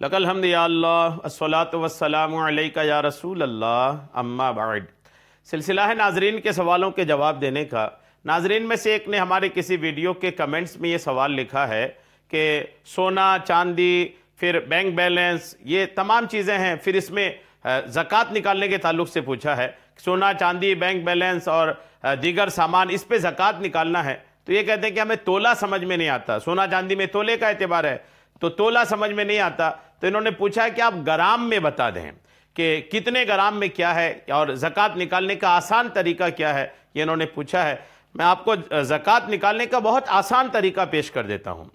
लकल हम्द या अल्लाह अस्सलातु वस्सलामु अलैका या रसूल अल्लाह अम्मा बाद। सिलसिला है नाजरीन के सवालों के जवाब देने का। नाजरीन में से एक ने हमारे किसी वीडियो के कमेंट्स में ये सवाल लिखा है कि सोना चांदी फिर बैंक बैलेंस ये तमाम चीज़ें हैं, फिर इसमें ज़कात निकालने के ताल्लुक से पूछा है। सोना चांदी बैंक बैलेंस और दीगर सामान, इस पे ज़कात निकालना है। तो ये कहते हैं कि हमें तोला समझ में नहीं आता। सोना चांदी में तोले का एतबार है तो तोला समझ में नहीं आता। तो इन्होंने पूछा है कि आप ग्राम में बता दें कि कितने ग्राम में क्या है और ज़कात निकालने का आसान तरीका क्या है, ये इन्होंने पूछा है। मैं आपको ज़कात निकालने का बहुत आसान तरीका पेश कर देता हूँ।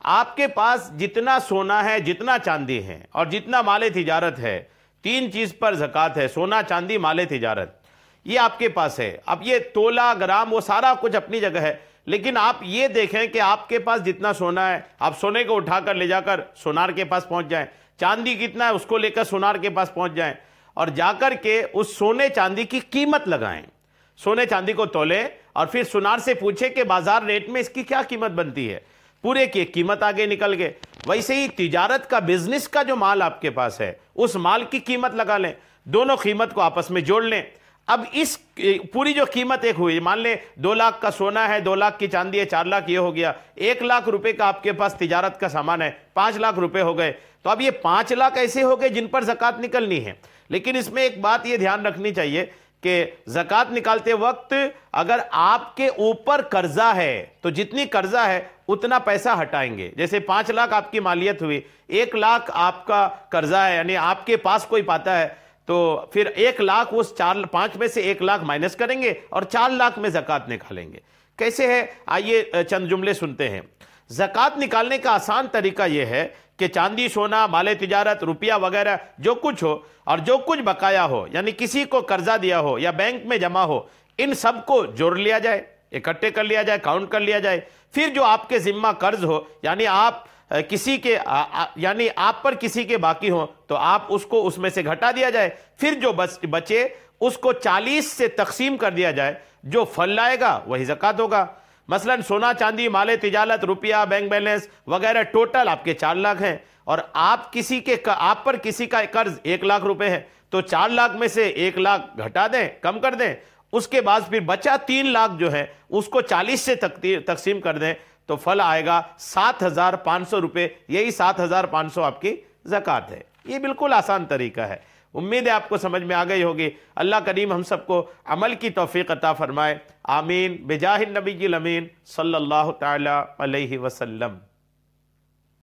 आपके पास जितना सोना है, जितना चांदी है और जितना माले तिजारत है, तीन चीज़ पर ज़कात है, सोना चांदी माले तिजारत, ये आपके पास है। अब ये तोला ग्राम वो सारा कुछ अपनी जगह है, लेकिन आप ये देखें कि आपके पास जितना सोना है आप सोने को उठाकर ले जाकर सोनार के पास पहुंच जाएं, चांदी कितना है उसको लेकर सोनार के पास पहुंच जाएं और जाकर के उस सोने चांदी की कीमत लगाएं। सोने चांदी को तोले और फिर सोनार से पूछे कि बाजार रेट में इसकी क्या कीमत बनती है, पूरे की कीमत आगे निकल गए। वैसे ही तिजारत का, बिजनेस का जो माल आपके पास है उस माल की कीमत लगा लें, दोनों कीमत को आपस में जोड़ लें। अब इस पूरी जो कीमत एक हुई, मान लें 2 लाख का सोना है, 2 लाख की चांदी है, 4 लाख ये हो गया, 1 लाख रुपए का आपके पास तिजारत का सामान है, 5 लाख रुपए हो गए। तो अब ये 5 लाख ऐसे हो गए जिन पर ज़कात निकलनी है। लेकिन इसमें एक बात ये ध्यान रखनी चाहिए कि ज़कात निकालते वक्त अगर आपके ऊपर कर्जा है तो जितनी कर्जा है उतना पैसा हटाएंगे। जैसे 5 लाख आपकी मालियत हुई, 1 लाख आपका कर्जा है, यानी आपके पास कोई पाता है, तो फिर 1 लाख उस 5 में से 1 लाख माइनस करेंगे और 4 लाख में ज़कात निकालेंगे। कैसे है, आइए चंद जुमले सुनते हैं। ज़कात निकालने का आसान तरीका यह है कि चांदी सोना माले तिजारत रुपया वगैरह जो कुछ हो और जो कुछ बकाया हो, यानी किसी को कर्जा दिया हो या बैंक में जमा हो, इन सब को जोड़ लिया जाए, इकट्ठे कर लिया जाए, काउंट कर लिया जाए। फिर जो आपके जिम्मा कर्ज हो, यानी आप किसी के यानी आप पर किसी के बाकी हो, तो आप उसको उसमें से घटा दिया जाए। फिर जो बचे उसको 40 से तकसीम कर दिया जाए, जो फल लाएगा वही ज़कात होगा। मसलन सोना चांदी माले तिजारत रुपया बैंक बैलेंस वगैरह टोटल आपके 4 लाख हैं और आप पर किसी का कर्ज 1 लाख रुपए है, तो 4 लाख में से 1 लाख घटा दें, कम कर दें। उसके बाद फिर बचा 3 लाख जो है उसको 40 से तकसीम कर दें, तो फल आएगा 7,500 रुपये। यही 7,500 आपकी ज़कात है। ये बिल्कुल आसान तरीका है। उम्मीद है आपको समझ में आ गई होगी। अल्लाह करीम हम सबको अमल की तौफीक अता फरमाए। आमीन। बिजाहिन नबील अमीन सल्लल्लाहु तआला अलैहि वसल्लम।